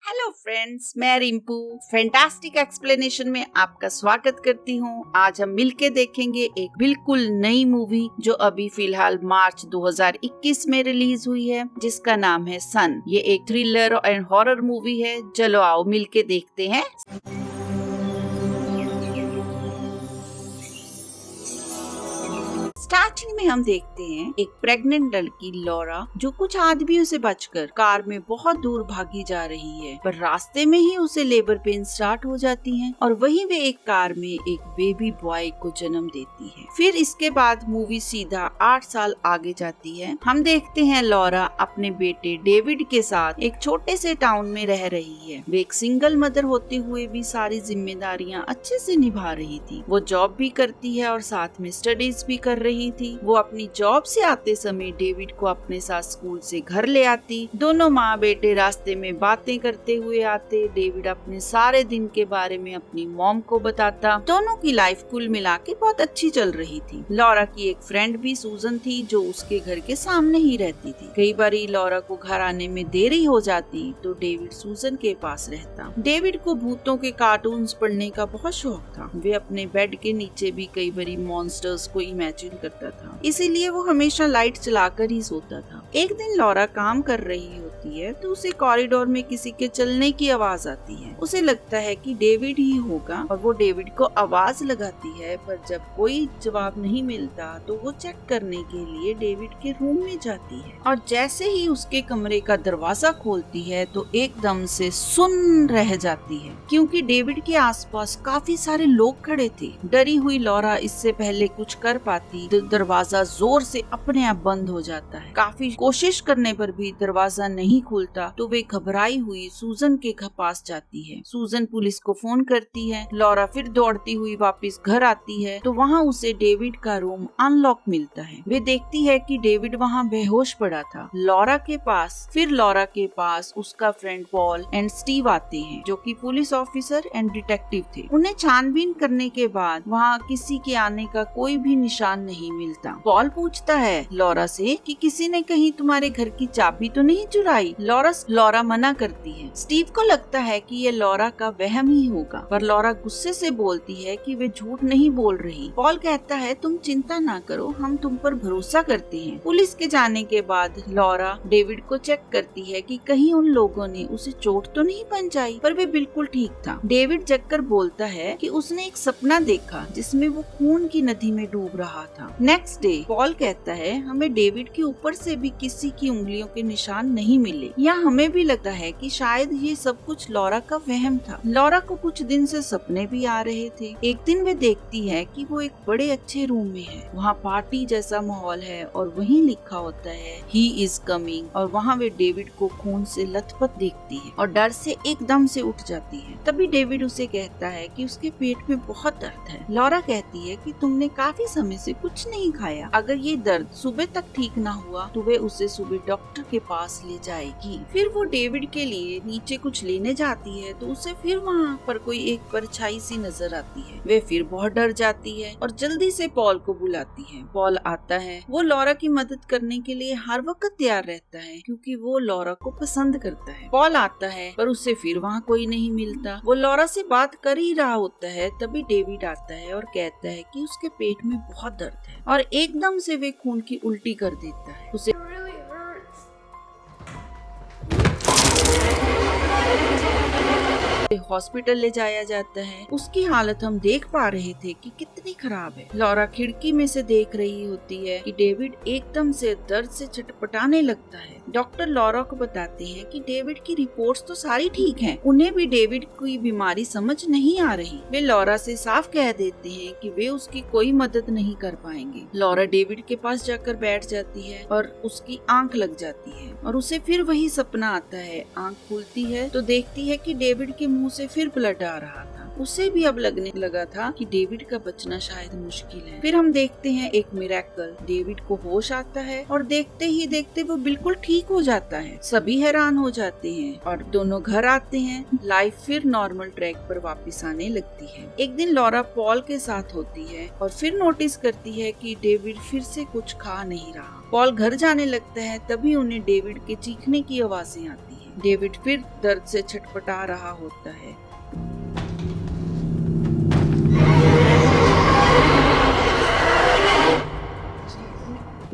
Hello friends, मैं रिंपू fantastic explanation में आपका स्वागत करती हूँ। आज हम मिलके देखेंगे एक बिल्कुल नई मूवी जो अभी फिलहाल मार्च 2021 में रिलीज हुई है, जिसका नाम है सन। ये एक थ्रिलर एंड हॉरर मूवी है। चलो आओ मिलके देखते हैं। स्टार्टिंग में हम देखते हैं एक प्रेग्नेंट लड़की लॉरा जो कुछ आदमियों से बचकर कार में बहुत दूर भागी जा रही है, पर रास्ते में ही उसे लेबर पेन स्टार्ट हो जाती है और वहीं वे एक कार में एक बेबी बॉय को जन्म देती है। फिर इसके बाद मूवी सीधा 8 साल आगे जाती है। हम देखते हैं लॉरा अपने बेटे डेविड के साथ एक छोटे से टाउन में रह रही है। वे एक सिंगल मदर होते हुए भी सारी जिम्मेदारियां अच्छे से निभा रही थी। वो जॉब भी करती है और साथ में स्टडीज भी कर रही थी। वो अपनी जॉब से आते समय डेविड को अपने साथ स्कूल से घर ले आती। दोनों माँ बेटे रास्ते में बातें करते हुए आते। डेविड अपने सारे दिन के बारे में अपनी मॉम को बताता। दोनों की लाइफ कुल मिला के बहुत अच्छी चल रही थी। लॉरा की एक फ्रेंड भी सूजन थी जो उसके घर के सामने ही रहती थी। कई बार लॉरा को घर आने में देरी हो जाती तो डेविड सूजन के पास रहता। डेविड को भूतों के कार्टून्स पढ़ने का बहुत शौक था। वे अपने बेड के नीचे भी कई बार मॉन्स्टर्स को इमेजिन करता था, इसीलिए वो हमेशा लाइट चलाकर ही सोता था। एक दिन लॉरा काम कर रही होती है तो उसे कॉरिडोर में किसी के चलने की आवाज आती है। उसे लगता है कि डेविड ही होगा और वो डेविड को आवाज लगाती है, पर जब कोई जवाब नहीं मिलता तो वो चेक करने के लिए डेविड के रूम में जाती है और जैसे ही उसके कमरे का दरवाजा खोलती है तो एकदम से सुन रह जाती है, क्योंकि डेविड के आसपास काफी सारे लोग खड़े थे। डरी हुई लॉरा इससे पहले कुछ कर पाती दरवाजा जोर से अपने आप बंद हो जाता है। काफी कोशिश करने पर भी दरवाजा नहीं खुलता तो वे घबराई हुई सूजन के पास जाती है। सूजन पुलिस को फोन करती है। लॉरा फिर दौड़ती हुई वापस घर आती है तो वहाँ उसे डेविड का रूम अनलॉक मिलता है। वे देखती है कि डेविड वहाँ बेहोश पड़ा था। लॉरा के पास उसका फ्रेंड पॉल एंड स्टीव आते हैं जो कि पुलिस ऑफिसर एंड डिटेक्टिव थे। उन्हें छानबीन करने के बाद वहाँ किसी के आने का कोई भी निशान नहीं मिलता। पॉल पूछता है लॉरा से कि किसी ने कहीं तुम्हारे घर की चाबी तो नहीं चुराई। लॉरा मना करती है। स्टीव को लगता है कि ये लॉरा का वहम ही होगा, पर लॉरा गुस्से से बोलती है कि वे झूठ नहीं बोल रही। पॉल कहता है तुम चिंता ना करो, हम तुम पर भरोसा करते हैं। पुलिस के जाने के बाद लॉरा डेविड को चेक करती है कि कहीं उन लोगों ने उसे चोट तो नहीं पहुंचाई, पर वे बिल्कुल ठीक था। डेविड जगकर बोलता है कि उसने एक सपना देखा जिसमें वो खून की नदी में डूब रहा था। नेक्स्ट डे पॉल कहता है हमें डेविड के ऊपर से भी किसी की उंगलियों के निशान नहीं मिले। या हमें भी लगता है कि शायद ये सब कुछ लॉरा का वहम था। लॉरा को कुछ दिन से सपने भी आ रहे थे। एक दिन वे देखती है कि वो एक बड़े अच्छे रूम में है। वहाँ पार्टी जैसा माहौल है और वहीं लिखा होता है ही इज कमिंग, और वहाँ वे डेविड को खून से लथपथ देखती है और डर से एकदम से उठ जाती है। तभी डेविड उसे कहता है कि उसके पेट में बहुत दर्द है। लॉरा कहती है कि तुमने काफी समय से कुछ नहीं खाया। अगर ये दर्द सुबह तक ठीक ना हुआ तो वे उसे सुबह डॉक्टर के पास ले जाएगी। फिर वो डेविड के लिए नीचे कुछ लेने जाती है तो उसे फिर वहाँ पर कोई एक परछाई सी नजर आती है। वे फिर बहुत डर जाती है और जल्दी से पॉल को बुलाती है। पॉल आता है। वो लॉरा की मदद करने के लिए हर वक्त तैयार रहता है क्योंकि वो लॉरा को पसंद करता है। पॉल आता है पर उसे फिर वहाँ कोई नहीं मिलता। वो लॉरा से बात कर ही रहा होता है, तभी डेविड आता है और कहता है कि उसके पेट में बहुत दर्द है और एकदम से वे खून की उल्टी कर देता है। उसे हॉस्पिटल ले जाया जाता है। उसकी हालत हम देख पा रहे थे कि कितनी खराब है। लॉरा खिड़की में से देख रही होती है कि डेविड एकदम से दर्द से छटपटाने लगता है। डॉक्टर लॉरा को बताते हैं कि डेविड की रिपोर्ट्स तो सारी ठीक हैं। उन्हें भी डेविड की बीमारी समझ नहीं आ रही। वे लॉरा से साफ कह देते हैं कि वे उसकी कोई मदद नहीं कर पाएंगे। लॉरा डेविड के पास जाकर बैठ जाती है और उसकी आंख लग जाती है और उसे फिर वही सपना आता है। आंख खुलती है तो देखती है कि डेविड के मुंह से फिर ब्लड आ रहा था। उसे भी अब लगने लगा था कि डेविड का बचना शायद मुश्किल है। फिर हम देखते हैं एक मिरेकल। डेविड को होश आता है और देखते ही देखते वो बिल्कुल ठीक हो जाता है। सभी हैरान हो जाते हैं और दोनों घर आते हैं। लाइफ फिर नॉर्मल ट्रैक पर वापस आने लगती है। एक दिन लॉरा पॉल के साथ होती है और फिर नोटिस करती है कि डेविड फिर से कुछ खा नहीं रहा। पॉल घर जाने लगता है, तभी उन्हें डेविड के चीखने की आवाजें आती है। डेविड फिर दर्द से छटपटा रहा होता है।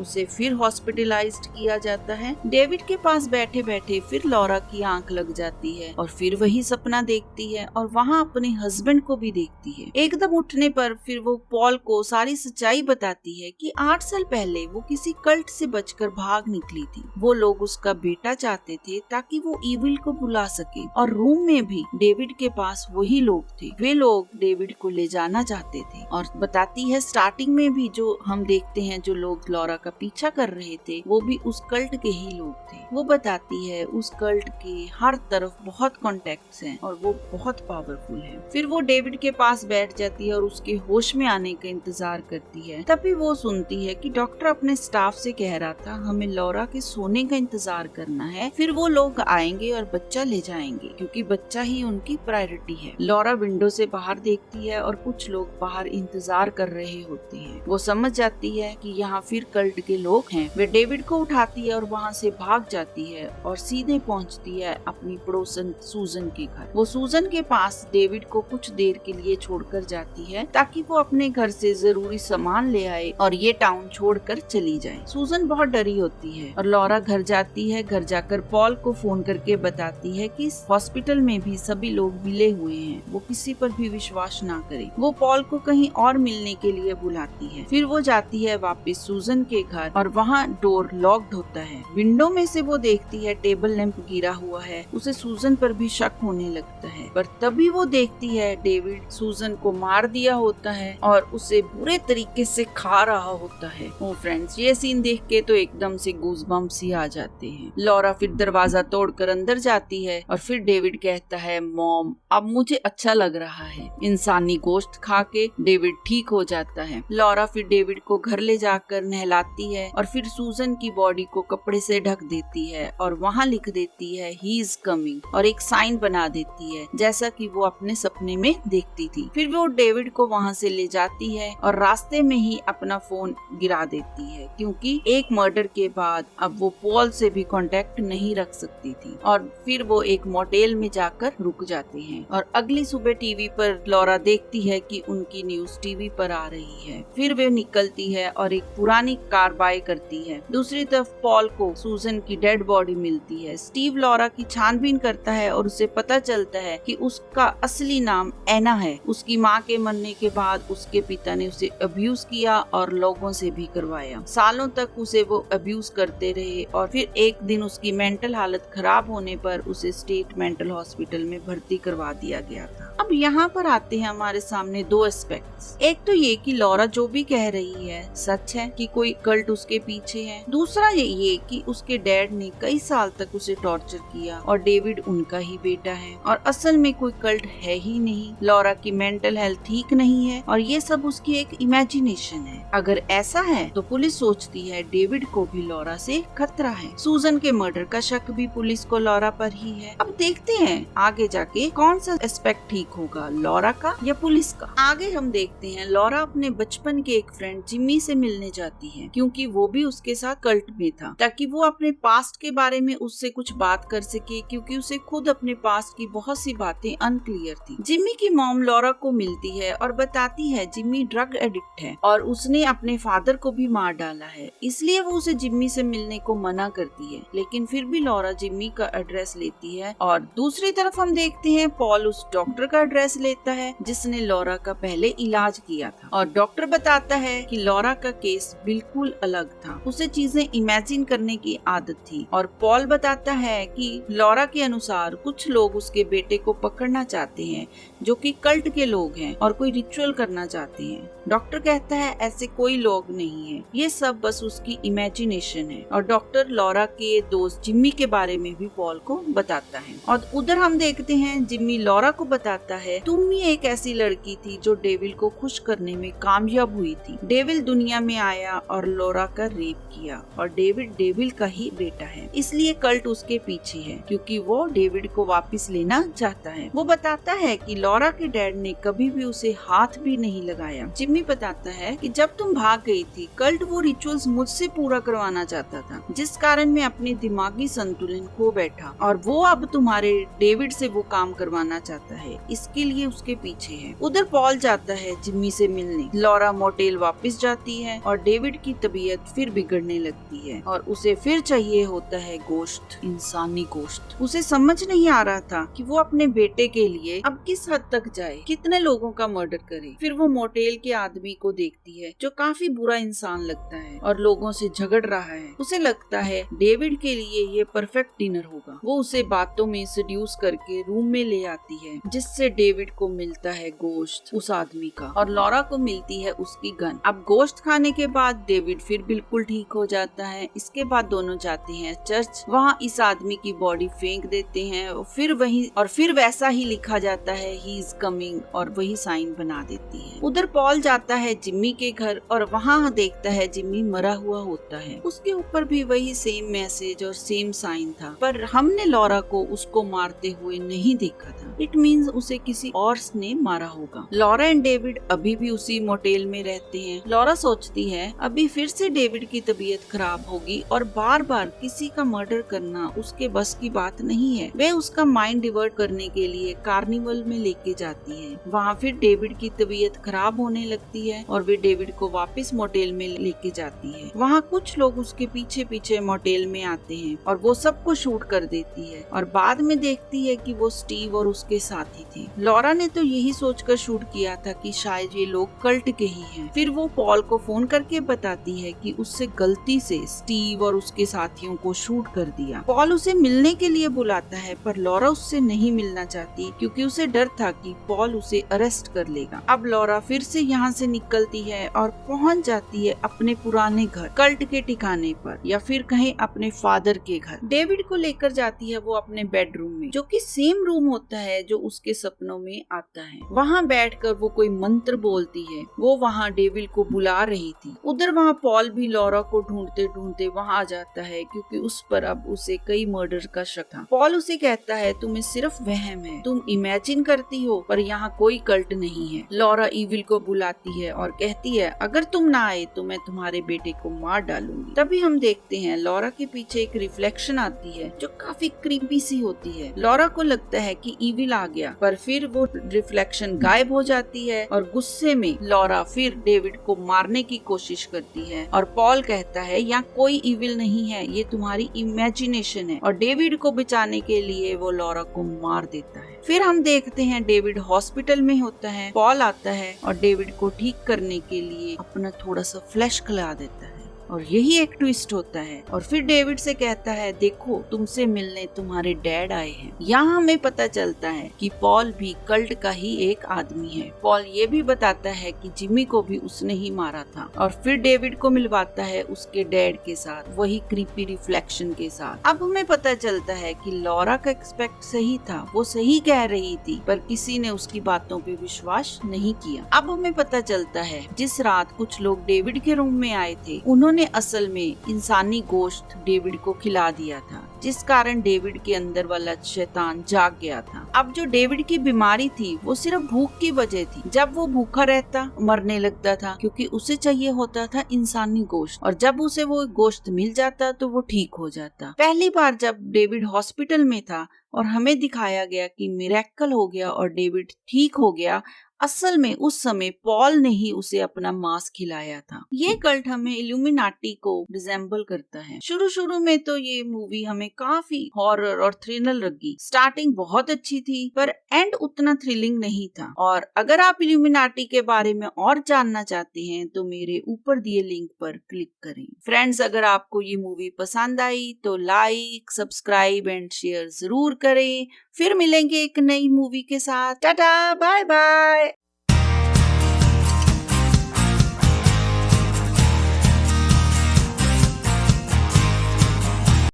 उसे फिर हॉस्पिटलाइज्ड किया जाता है। डेविड के पास बैठे बैठे फिर लॉरा की आंख लग जाती है और फिर वही सपना देखती है और वहाँ अपने हस्बैंड को भी देखती है। एकदम उठने पर फिर वो पॉल को सारी सच्चाई बताती है कि 8 साल पहले वो किसी कल्ट से बचकर भाग निकली थी। वो लोग उसका बेटा चाहते थे ताकि वो इविल को बुला सके और रूम में भी डेविड के पास वही लोग थे। वे लोग डेविड को ले जाना चाहते थे और बताती है स्टार्टिंग में भी जो हम देखते हैं जो लोग लॉरा का पीछा कर रहे थे वो भी उस कल्ट के ही लोग थे। वो बताती है उस कल्ट के हर तरफ बहुत कॉन्टेक्ट्स हैं और वो बहुत पावरफुल है। फिर वो डेविड के पास बैठ जाती है और उसके होश में आने का इंतजार करती है। तभी वो सुनती है कि डॉक्टर अपने स्टाफ से कह रहा था हमें लॉरा के सोने का इंतजार करना है, फिर वो लोग आएंगे और बच्चा ले जाएंगे क्योंकि बच्चा ही उनकी प्रायोरिटी है। लॉरा विंडो से बाहर देखती है और कुछ लोग बाहर इंतजार कर रहे होते हैं। वो समझ जाती है कि यहाँ फिर कल्ट के लोग हैं। वे डेविड को उठाती है और वहाँ से भाग जाती है और सीधे पहुँचती है अपनी पड़ोसन सूजन के घर। वो सूजन के पास डेविड को कुछ देर के लिए छोड़कर जाती है ताकि वो अपने घर से जरूरी सामान ले आए और ये टाउन छोड़कर चली जाए। सूजन बहुत डरी होती है और लॉरा घर जाती है। घर जाकर पॉल को फोन करके बताती है कि इस हॉस्पिटल में भी सभी लोग मिले हुए हैं, वो किसी पर भी विश्वास ना करे। वो पॉल को कहीं और मिलने के लिए बुलाती है। फिर वो जाती है वापस सूजन के घर और वहाँ डोर लॉक्ड होता है। विंडो में से वो देखती है टेबल लैंप गिरा हुआ है। उसे सूजन पर भी शक होने लगता है, पर तभी वो देखती है डेविड सूजन को मार दिया होता है और उसे बुरे तरीके से खा रहा होता है। ओ फ्रेंड्स, ये सीन देख के तो एकदम से गूज़बम्प्स ही आ जाते हैं। लॉरा फिर दरवाजा तोड़कर अंदर जाती है और फिर डेविड कहता है मॉम अब मुझे अच्छा लग रहा है। इंसानी गोश्त खा के डेविड ठीक हो जाता है। लॉरा फिर डेविड को घर ले जाकर नहलाती है और फिर सूजन की बॉडी को कपड़े से ढक देती है और वहाँ लिख देती है ही इज कमिंग और एक साइन बना देती है जैसा कि वो अपने सपने में देखती थी। फिर वो डेविड को वहाँ से ले जाती है और रास्ते में ही अपना फोन गिरा देती है क्योंकि एक मर्डर के बाद अब वो पॉल से भी कांटेक्ट नहीं रख सकती थी। और फिर वो एक मोटेल में जाकर रुक जाते हैं और अगली सुबह टीवी पर लॉरा देखती है कि उनकी न्यूज टीवी पर आ रही है। फिर वे निकलती है और एक पुरानी कार बाय करती है। दूसरी तरफ पॉल को सूजन की डेड बॉडी मिलती है। स्टीव लॉरा की छानबीन करता है और उसे पता चलता है कि उसका असली नाम एना है। उसकी माँ के मरने के बाद उसके पिता ने उसे अब्यूज किया और लोगों से भी करवाया। सालों तक उसे वो अब्यूज करते रहे और फिर एक दिन उसकी मेंटल हालत खराब होने पर उसे स्टेट मेंटल हॉस्पिटल में भर्ती करवा दिया गया था। अब यहाँ पर आते हैं हमारे सामने दो एस्पेक्ट्स। एक तो ये कि लॉरा जो भी कह रही है सच है कि कोई कल्ट उसके पीछे है। दूसरा ये कि उसके डैड ने कई साल तक उसे टॉर्चर किया और डेविड उनका ही बेटा है और असल में कोई कल्ट है ही नहीं। लॉरा की मेंटल हेल्थ ठीक नहीं है और ये सब उसकी एक इमेजिनेशन है। अगर ऐसा है तो पुलिस सोचती है डेविड को भी लॉरा से खतरा है। सूजन के मर्डर का शक भी पुलिस को लॉरा पर ही है। अब देखते हैं आगे जाके कौन सा एस्पेक्ट ठीक होगा, लॉरा का या पुलिस का। आगे हम देखते हैं लॉरा अपने बचपन के एक फ्रेंड जिम्मी से मिलने जाती है क्योंकि वो भी उसके साथ कल्ट में था ताकि वो अपने पास्ट के बारे में उससे कुछ बात कर सके क्योंकि उसे खुद अपने पास्ट की बहुत सी बातें अनक्लियर थी। जिम्मी की मॉम लॉरा को मिलती है और बताती है जिम्मी ड्रग एडिक्ट है और उसने अपने फादर को भी मार डाला है, इसलिए वो उसे जिम्मी से मिलने को मना करती है। लेकिन फिर भी लॉरा जिम्मी का एड्रेस लेती है और दूसरी तरफ हम देखते हैं पॉल उस डॉक्टर का एड्रेस लेता है जिसने लॉरा का पहले इलाज किया था और डॉक्टर बताता है कि लॉरा का केस बिल्कुल अलग था, उसे चीजें इमेजिन करने की आदत थी। और पॉल बताता है कि लॉरा के अनुसार कुछ लोग उसके बेटे को पकड़ना चाहते हैं जो कि कल्ट के लोग हैं और कोई रिचुअल करना चाहते हैं। डॉक्टर कहता है ऐसे कोई लोग नहीं है, ये सब बस उसकी इमेजिनेशन है। और डॉक्टर लॉरा के दोस्त जिम्मी के बारे में भी पॉल को बताता है। और उधर हम देखते हैं जिम्मी लॉरा को बताता है तुम ही एक ऐसी लड़की थी जो डेविल को खुश करने में कामयाब हुई थी। डेविल दुनिया में आया और लॉरा का रेप किया और डेविड डेविल का ही बेटा है, इसलिए कल्ट उसके पीछे है क्योंकि वो डेविड को वापस लेना चाहता है। वो बताता है कि लॉरा के डैड ने कभी भी उसे हाथ भी नहीं लगाया। जिम्मी बताता है कि जब तुम भाग गई थी, कल्ट वो रिचुअल्स मुझसे पूरा करवाना चाहता था, जिस कारण मैं अपने दिमागी संतुलन खो बैठा और वो अब तुम्हारे डेविड से वो काम करवाना चाहता है, इसके लिए उसके पीछे है। उधर पॉल जाता है जिम्मी से मिलने। लॉरा मोटेल वापस जाती है और डेविड की तबीयत फिर बिगड़ने लगती है और उसे फिर चाहिए होता है गोश्त, इंसानी गोश्त। उसे समझ नहीं आ रहा था कि वो अपने बेटे के लिए अब किस हद तक जाए, कितने लोगों का मर्डर करे। फिर वो मोटेल के आदमी को देखती है जो काफी बुरा इंसान लगता है और लोगों से झगड़ रहा है। उसे लगता है डेविड के लिए ये परफेक्ट डिनर होगा। वो उसे बातों में सेड्यूस करके रूम में ले आती है, जिससे डेविड को मिलता है गोश्त उस आदमी का और लॉरा को मिलती है उसकी गन। अब गोश्त खाने के बाद डेविड फिर बिल्कुल ठीक हो जाता है। इसके बाद दोनों जाते हैं चर्च, वहाँ इस आदमी की बॉडी फेंक देते हैं। फिर वैसा ही लिखा जाता है ही इज कमिंग और वही साइन बना देती है। उधर पॉल जाता है जिम्मी के घर और वहाँ देखता है जिम्मी मरा हुआ होता है। उसके ऊपर भी वही सेम मैसेज और सेम साइन था, पर हमने लॉरा को उसको मारते हुए नहीं देखा था। इट मीन्स उसे किसी और ने मारा होगा। लॉरा एंड डेविड अभी भी उसी मोटेल में रहते हैं। लॉरा सोचती है अभी फिर से डेविड की तबीयत खराब होगी और बार बार किसी का मर्डर करना उसके बस की बात नहीं है। वे उसका माइंड डिवर्ट करने के लिए कार्निवल में लेके जाती है। वहाँ फिर डेविड की तबीयत खराब होने लगती है और वे डेविड को वापस मोटेल में लेके जाती है। वहाँ कुछ लोग उसके पीछे पीछे मोटेल में आते हैं और वो सबको शूट कर देती है और बाद में देखती है कि वो स्टीव और उसके साथी थे। लॉरा ने तो यही सोचकर शूट किया था कि शायद ये लोग कल्ट के ही हैं। फिर वो पॉल को फोन करके बताती है कि उससे गलती से स्टीव और उसके साथियों को शूट कर दिया। पॉल उसे मिलने के लिए बुलाता है, पर लॉरा उससे नहीं मिलना चाहती क्योंकि उसे डर था कि पॉल उसे अरेस्ट कर लेगा। अब लॉरा फिर से यहाँ से निकलती है और पहुँच जाती है अपने पुराने घर, कल्ट के ठिकाने पर, या फिर कहें अपने फादर के घर। डेविड को लेकर जाती है वो अपने बेडरूम में, जो कि सेम रूम होता है जो उसके सपनों में आता है। वहाँ बैठकर वो कोई मंत्र बोलती है। वो वहाँ डेविड को बुला रही थी। उधर वहाँ पॉल भी लॉरा को ढूंढते ढूंढते वहाँ आ जाता है क्योंकि उस पर अब उसे कई मर्डर का शक था। पॉल उसे कहता है तुम्हें सिर्फ वहम है, तुम इमेजिन करती हो, पर यहाँ कोई कल्ट नहीं है। लॉरा इविल को बुलाती है और कहती है अगर तुम ना आए तो मैं तुम्हारे बेटे को मार डालूंगी। तभी हम देखते हैं लॉरा के पीछे एक रिफ्लेक्शन आती है जो काफी क्रीपी सी होती है। लॉरा को लगता है कि इविल आ गया, पर फिर वो रिफ्लेक्शन गायब हो जाती है और गुस्से में लॉरा फिर डेविड को मारने की कोशिश करती है और पॉल कहता है यहाँ कोई इविल नहीं है, ये तुम्हारी इमेजिनेशन है, और डेविड को बचाने के लिए वो लॉरा को मार देता है। फिर हम देखते हैं डेविड हॉस्पिटल में होता है। पॉल आता है और डेविड को ठीक करने के लिए अपना थोड़ा सा फ्लैश खिला देता है और यही एक ट्विस्ट होता है। और फिर डेविड से कहता है देखो तुमसे मिलने तुम्हारे डैड आए हैं। यहाँ हमें पता चलता है कि पॉल भी कल्ट का ही एक आदमी है। पॉल ये भी बताता है कि जिम्मी को भी उसने ही मारा था और फिर डेविड को मिलवाता है उसके डैड के साथ, वही क्रीपी रिफ्लेक्शन के साथ। अब हमें पता चलता है कि लॉरा का एक्सपेक्ट सही था, वो सही कह रही थी, पर किसी ने उसकी बातों पे विश्वास नहीं किया। अब हमें पता चलता है जिस रात कुछ लोग डेविड के रूम में आए थे, उन्होंने असल में इंसानी गोश्त डेविड को खिला दिया था, जिस कारण डेविड के अंदर वाला शैतान जाग गया था। अब जो डेविड की बीमारी थी वो सिर्फ भूख की वजह थी। जब वो भूखा रहता मरने लगता था क्योंकि उसे चाहिए होता था इंसानी गोश्त, और जब उसे वो गोश्त मिल जाता तो वो ठीक हो जाता। पहली बार जब डेविड हॉस्पिटल में था और हमें दिखाया गया कि मिरेकल हो गया और डेविड ठीक हो गया, असल में उस समय पॉल ने ही उसे अपना मांस खिलाया था। ये कल्ट हमें इल्यूमिनाटी को रिजेंबल करता है। शुरू में तो ये मूवी हमें काफी हॉरर और थ्रिलर लगी। स्टार्टिंग बहुत अच्छी थी पर एंड उतना थ्रिलिंग नहीं था। और अगर आप इल्यूमिनाटी के बारे में और जानना चाहते हैं तो मेरे ऊपर दिए लिंक पर क्लिक करें। फ्रेंड्स, अगर आपको ये मूवी पसंद आई तो लाइक, सब्सक्राइब एंड शेयर जरूर करें। फिर मिलेंगे एक नई मूवी के साथ। Tata, bye bye.